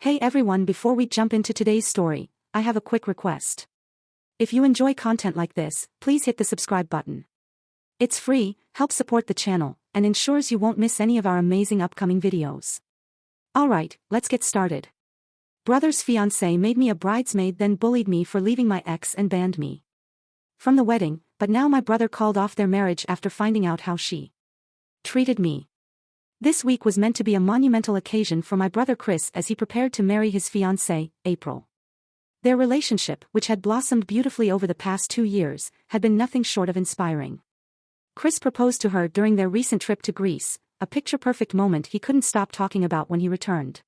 Hey everyone, before we jump into today's story, I have a quick request. If you enjoy content like this, please hit the subscribe button. It's free, helps support the channel, and ensures you won't miss any of our amazing upcoming videos. Alright, let's get started. Brother's fiancée made me a bridesmaid, then bullied me for leaving my ex and banned me from the wedding, but now my brother called off their marriage after finding out how she treated me. This week was meant to be a monumental occasion for my brother Chris as he prepared to marry his fiancée, April. Their relationship, which had blossomed beautifully over the past 2 years, had been nothing short of inspiring. Chris proposed to her during their recent trip to Greece, a picture-perfect moment he couldn't stop talking about when he returned.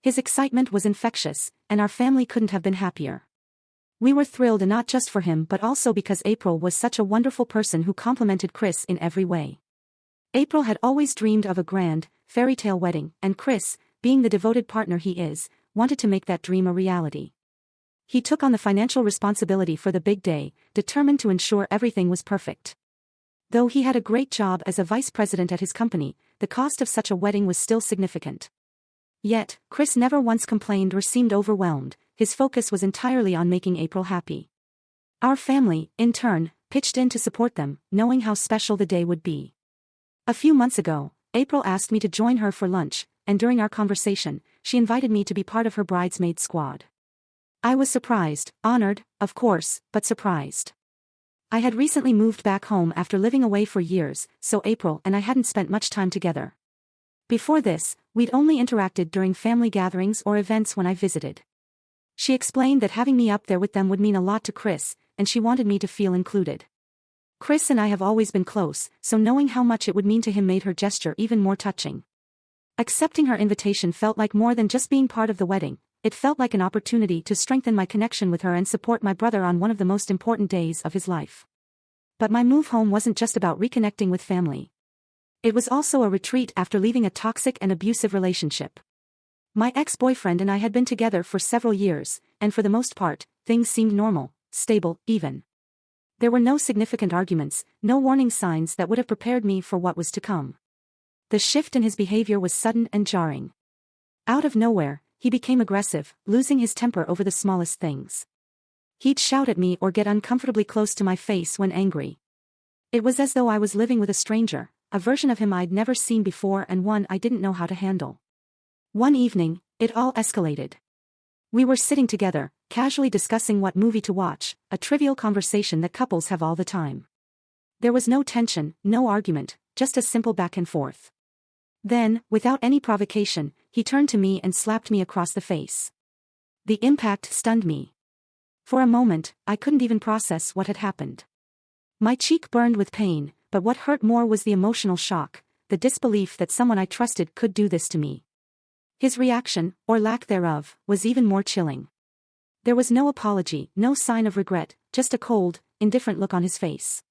His excitement was infectious, and our family couldn't have been happier. We were thrilled, and not just for him but also because April was such a wonderful person who complimented Chris in every way. April had always dreamed of a grand, fairy tale wedding, and Chris, being the devoted partner he is, wanted to make that dream a reality. He took on the financial responsibility for the big day, determined to ensure everything was perfect. Though he had a great job as a vice president at his company, the cost of such a wedding was still significant. Yet, Chris never once complained or seemed overwhelmed. His focus was entirely on making April happy. Our family, in turn, pitched in to support them, knowing how special the day would be. A few months ago, April asked me to join her for lunch, and during our conversation, she invited me to be part of her bridesmaid squad. I was surprised, honored, of course, but surprised. I had recently moved back home after living away for years, so April and I hadn't spent much time together. Before this, we'd only interacted during family gatherings or events when I visited. She explained that having me up there with them would mean a lot to Chris, and she wanted me to feel included. Chris and I have always been close, so knowing how much it would mean to him made her gesture even more touching. Accepting her invitation felt like more than just being part of the wedding. It felt like an opportunity to strengthen my connection with her and support my brother on one of the most important days of his life. But my move home wasn't just about reconnecting with family. It was also a retreat after leaving a toxic and abusive relationship. My ex-boyfriend and I had been together for several years, and for the most part, things seemed normal, stable, even. There were no significant arguments, no warning signs that would have prepared me for what was to come. The shift in his behavior was sudden and jarring. Out of nowhere, he became aggressive, losing his temper over the smallest things. He'd shout at me or get uncomfortably close to my face when angry. It was as though I was living with a stranger, a version of him I'd never seen before and one I didn't know how to handle. One evening, it all escalated. We were sitting together, casually discussing what movie to watch, a trivial conversation that couples have all the time. There was no tension, no argument, just a simple back and forth. Then, without any provocation, he turned to me and slapped me across the face. The impact stunned me. For a moment, I couldn't even process what had happened. My cheek burned with pain, but what hurt more was the emotional shock, the disbelief that someone I trusted could do this to me. His reaction, or lack thereof, was even more chilling. There was no apology, no sign of regret, just a cold, indifferent look on his face.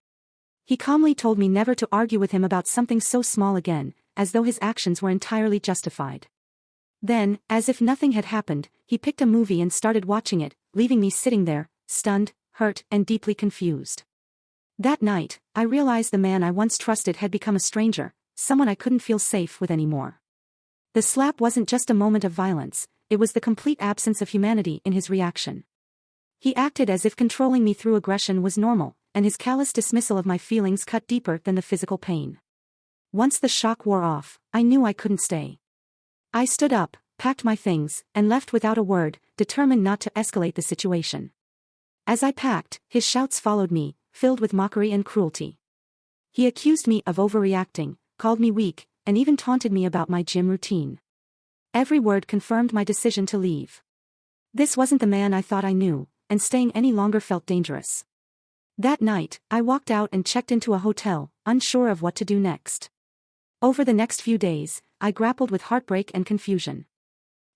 He calmly told me never to argue with him about something so small again, as though his actions were entirely justified. Then, as if nothing had happened, he picked a movie and started watching it, leaving me sitting there, stunned, hurt, and deeply confused. That night, I realized the man I once trusted had become a stranger, someone I couldn't feel safe with anymore. The slap wasn't just a moment of violence, it was the complete absence of humanity in his reaction. He acted as if controlling me through aggression was normal, and his callous dismissal of my feelings cut deeper than the physical pain. Once the shock wore off, I knew I couldn't stay. I stood up, packed my things, and left without a word, determined not to escalate the situation. As I packed, his shouts followed me, filled with mockery and cruelty. He accused me of overreacting, called me weak, and even taunted me about my gym routine. Every word confirmed my decision to leave. This wasn't the man I thought I knew, and staying any longer felt dangerous. That night, I walked out and checked into a hotel, unsure of what to do next. Over the next few days, I grappled with heartbreak and confusion.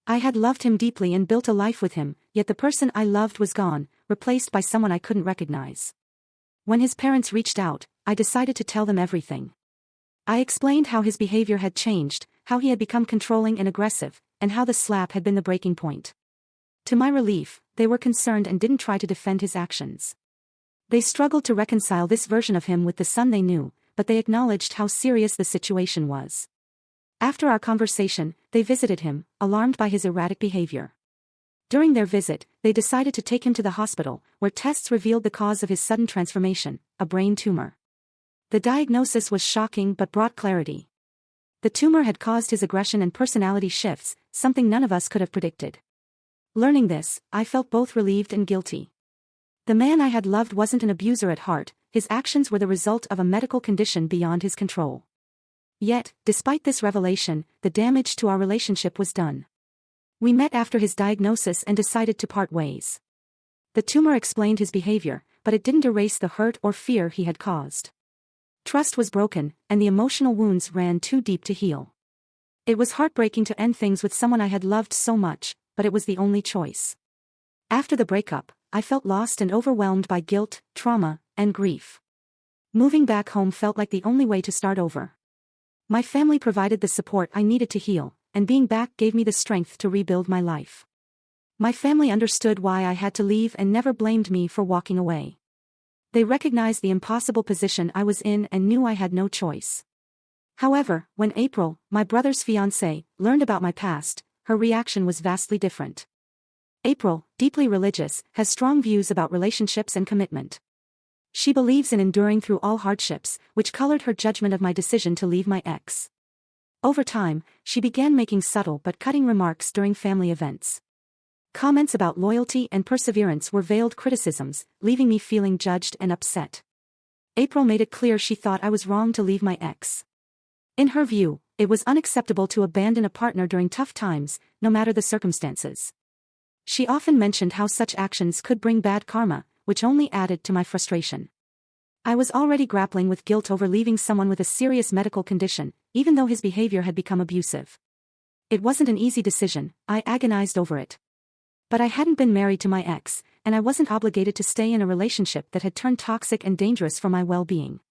I had loved him deeply and built a life with him, yet the person I loved was gone, replaced by someone I couldn't recognize. When his parents reached out, I decided to tell them everything. I explained how his behavior had changed, how he had become controlling and aggressive, and how the slap had been the breaking point. To my relief, they were concerned and didn't try to defend his actions. They struggled to reconcile this version of him with the son they knew, but they acknowledged how serious the situation was. After our conversation, they visited him, alarmed by his erratic behavior. During their visit, they decided to take him to the hospital, where tests revealed the cause of his sudden transformation, a brain tumor. The diagnosis was shocking but brought clarity. The tumor had caused his aggression and personality shifts, something none of us could have predicted. Learning this, I felt both relieved and guilty. The man I had loved wasn't an abuser at heart, his actions were the result of a medical condition beyond his control. Yet, despite this revelation, the damage to our relationship was done. We met after his diagnosis and decided to part ways. The tumor explained his behavior, but it didn't erase the hurt or fear he had caused. Trust was broken, and the emotional wounds ran too deep to heal. It was heartbreaking to end things with someone I had loved so much, but it was the only choice. After the breakup, I felt lost and overwhelmed by guilt, trauma, and grief. Moving back home felt like the only way to start over. My family provided the support I needed to heal, and being back gave me the strength to rebuild my life. My family understood why I had to leave and never blamed me for walking away. They recognized the impossible position I was in and knew I had no choice. However, when April, my brother's fiancée, learned about my past, her reaction was vastly different. April, deeply religious, has strong views about relationships and commitment. She believes in enduring through all hardships, which colored her judgment of my decision to leave my ex. Over time, she began making subtle but cutting remarks during family events. Comments about loyalty and perseverance were veiled criticisms, leaving me feeling judged and upset. April made it clear she thought I was wrong to leave my ex. In her view, it was unacceptable to abandon a partner during tough times, no matter the circumstances. She often mentioned how such actions could bring bad karma, which only added to my frustration. I was already grappling with guilt over leaving someone with a serious medical condition, even though his behavior had become abusive. It wasn't an easy decision, I agonized over it. But I hadn't been married to my ex, and I wasn't obligated to stay in a relationship that had turned toxic and dangerous for my well-being.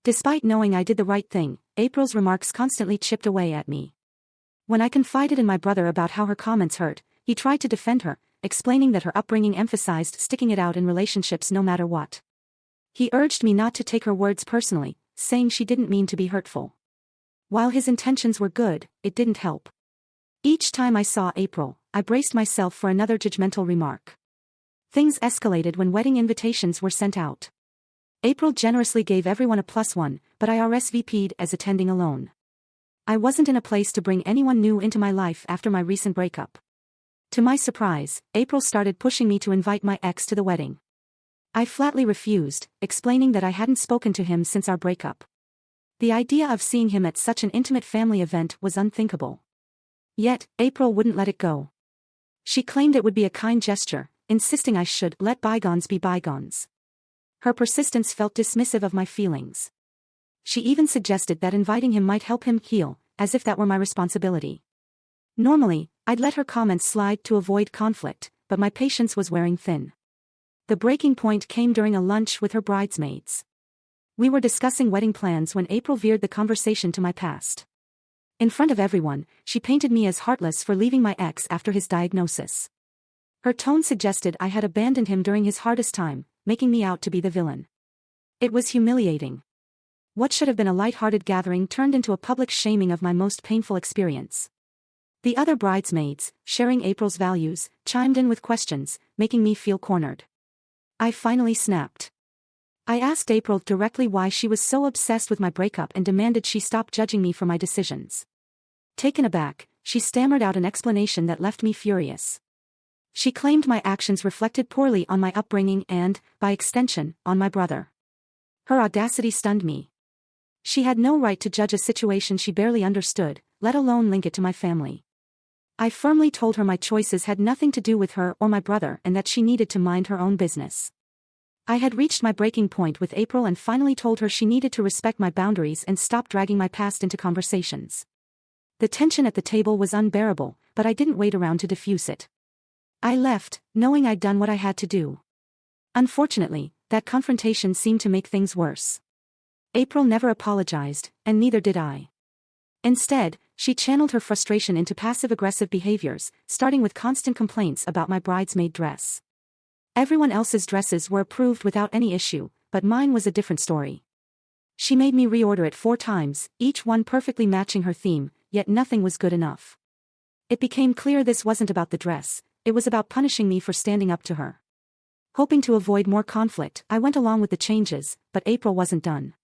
Despite knowing I did the right thing, April's remarks constantly chipped away at me. When I confided in my brother about how her comments hurt, he tried to defend her, explaining that her upbringing emphasized sticking it out in relationships no matter what. He urged me not to take her words personally, saying she didn't mean to be hurtful. While his intentions were good, it didn't help. Each time I saw April, I braced myself for another judgmental remark. Things escalated when wedding invitations were sent out. April generously gave everyone a +1, but I RSVP'd as attending alone. I wasn't in a place to bring anyone new into my life after my recent breakup. To my surprise, April started pushing me to invite my ex to the wedding. I flatly refused, explaining that I hadn't spoken to him since our breakup. The idea of seeing him at such an intimate family event was unthinkable. Yet, April wouldn't let it go. She claimed it would be a kind gesture, insisting I should let bygones be bygones. Her persistence felt dismissive of my feelings. She even suggested that inviting him might help him heal, as if that were my responsibility. Normally, I'd let her comments slide to avoid conflict, but my patience was wearing thin. The breaking point came during a lunch with her bridesmaids. We were discussing wedding plans when April veered the conversation to my past. In front of everyone, she painted me as heartless for leaving my ex after his diagnosis. Her tone suggested I had abandoned him during his hardest time, making me out to be the villain. It was humiliating. What should have been a light-hearted gathering turned into a public shaming of my most painful experience. The other bridesmaids, sharing April's values, chimed in with questions, making me feel cornered. I finally snapped. I asked April directly why she was so obsessed with my breakup and demanded she stop judging me for my decisions. Taken aback, she stammered out an explanation that left me furious. She claimed my actions reflected poorly on my upbringing and, by extension, on my brother. Her audacity stunned me. She had no right to judge a situation she barely understood, let alone link it to my family. I firmly told her my choices had nothing to do with her or my brother and that she needed to mind her own business. I had reached my breaking point with April and finally told her she needed to respect my boundaries and stop dragging my past into conversations. The tension at the table was unbearable, but I didn't wait around to diffuse it. I left, knowing I'd done what I had to do. Unfortunately, that confrontation seemed to make things worse. April never apologized, and neither did I. Instead, she channeled her frustration into passive-aggressive behaviors, starting with constant complaints about my bridesmaid dress. Everyone else's dresses were approved without any issue, but mine was a different story. She made me reorder it 4 times, each one perfectly matching her theme, yet nothing was good enough. It became clear this wasn't about the dress, it was about punishing me for standing up to her. Hoping to avoid more conflict, I went along with the changes, but April wasn't done.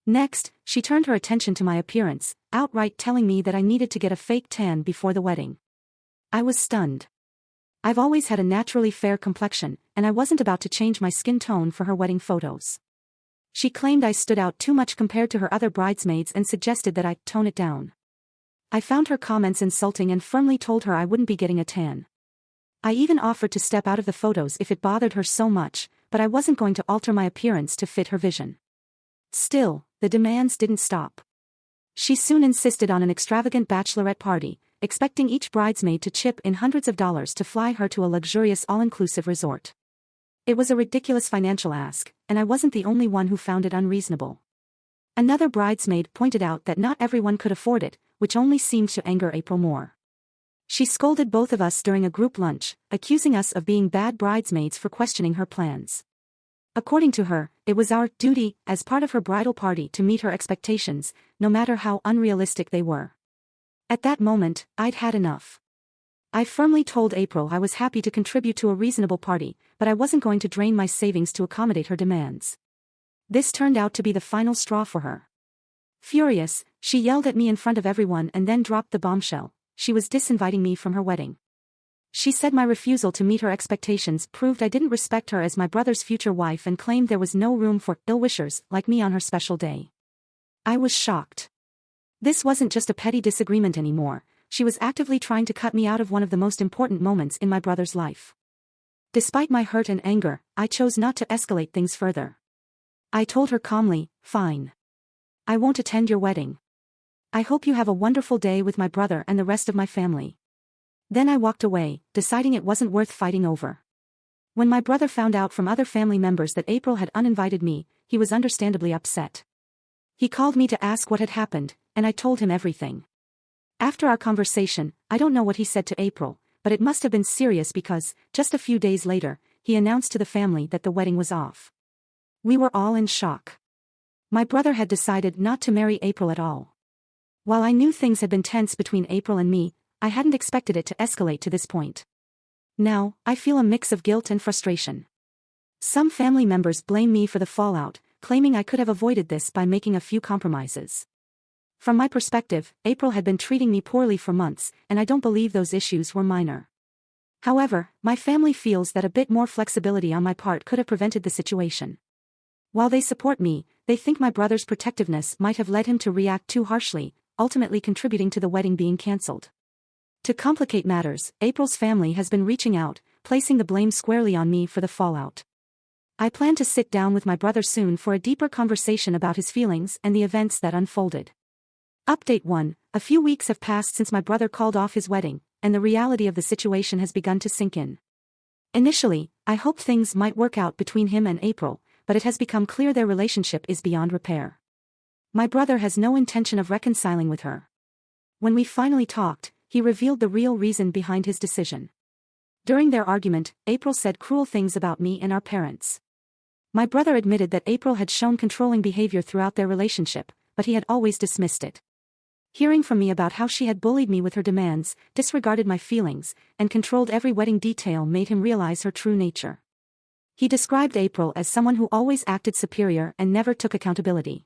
Next, she turned her attention to my appearance, outright telling me that I needed to get a fake tan before the wedding. I was stunned. I've always had a naturally fair complexion, and I wasn't about to change my skin tone for her wedding photos. She claimed I stood out too much compared to her other bridesmaids and suggested that I tone it down. I found her comments insulting and firmly told her I wouldn't be getting a tan. I even offered to step out of the photos if it bothered her so much, but I wasn't going to alter my appearance to fit her vision. Still, the demands didn't stop. She soon insisted on an extravagant bachelorette party, expecting each bridesmaid to chip in hundreds of dollars to fly her to a luxurious all-inclusive resort. It was a ridiculous financial ask, and I wasn't the only one who found it unreasonable. Another bridesmaid pointed out that not everyone could afford it, which only seemed to anger April more. She scolded both of us during a group lunch, accusing us of being bad bridesmaids for questioning her plans. According to her, it was our duty, as part of her bridal party, to meet her expectations, no matter how unrealistic they were. At that moment, I'd had enough. I firmly told April I was happy to contribute to a reasonable party, but I wasn't going to drain my savings to accommodate her demands. This turned out to be the final straw for her. Furious, she yelled at me in front of everyone and then dropped the bombshell: she was disinviting me from her wedding. She said my refusal to meet her expectations proved I didn't respect her as my brother's future wife and claimed there was no room for ill-wishers like me on her special day. I was shocked. This wasn't just a petty disagreement anymore, she was actively trying to cut me out of one of the most important moments in my brother's life. Despite my hurt and anger, I chose not to escalate things further. I told her calmly, "Fine. I won't attend your wedding. I hope you have a wonderful day with my brother and the rest of my family." Then I walked away, deciding it wasn't worth fighting over. When my brother found out from other family members that April had uninvited me, he was understandably upset. He called me to ask what had happened, and I told him everything. After our conversation, I don't know what he said to April, but it must have been serious because, just a few days later, he announced to the family that the wedding was off. We were all in shock. My brother had decided not to marry April at all. While I knew things had been tense between April and me, I hadn't expected it to escalate to this point. Now, I feel a mix of guilt and frustration. Some family members blame me for the fallout, claiming I could have avoided this by making a few compromises. From my perspective, April had been treating me poorly for months, and I don't believe those issues were minor. However, my family feels that a bit more flexibility on my part could have prevented the situation. While they support me, they think my brother's protectiveness might have led him to react too harshly, ultimately contributing to the wedding being cancelled. To complicate matters, April's family has been reaching out, placing the blame squarely on me for the fallout. I plan to sit down with my brother soon for a deeper conversation about his feelings and the events that unfolded. Update 1: a few weeks have passed since my brother called off his wedding, and the reality of the situation has begun to sink in. Initially, I hoped things might work out between him and April, but it has become clear their relationship is beyond repair. My brother has no intention of reconciling with her. When we finally talked, he revealed the real reason behind his decision. During their argument, April said cruel things about me and our parents. My brother admitted that April had shown controlling behavior throughout their relationship, but he had always dismissed it. Hearing from me about how she had bullied me with her demands, disregarded my feelings, and controlled every wedding detail made him realize her true nature. He described April as someone who always acted superior and never took accountability.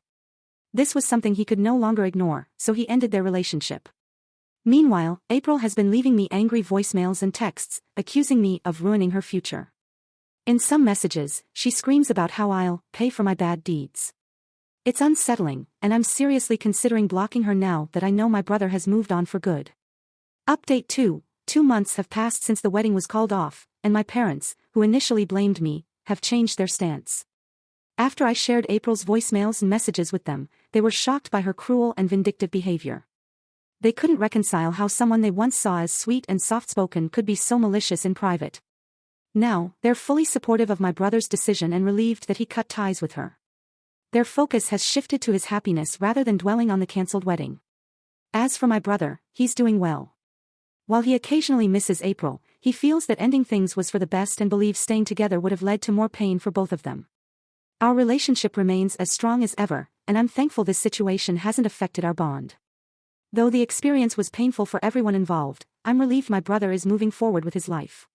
This was something he could no longer ignore, so he ended their relationship. Meanwhile, April has been leaving me angry voicemails and texts, accusing me of ruining her future. In some messages, she screams about how I'll pay for my bad deeds. It's unsettling, and I'm seriously considering blocking her now that I know my brother has moved on for good. Update 2: 2 months have passed since the wedding was called off, and my parents, who initially blamed me, have changed their stance. After I shared April's voicemails and messages with them, they were shocked by her cruel and vindictive behavior. They couldn't reconcile how someone they once saw as sweet and soft-spoken could be so malicious in private. Now, they're fully supportive of my brother's decision and relieved that he cut ties with her. Their focus has shifted to his happiness rather than dwelling on the cancelled wedding. As for my brother, he's doing well. While he occasionally misses April, he feels that ending things was for the best and believes staying together would have led to more pain for both of them. Our relationship remains as strong as ever, and I'm thankful this situation hasn't affected our bond. Though the experience was painful for everyone involved, I'm relieved my brother is moving forward with his life.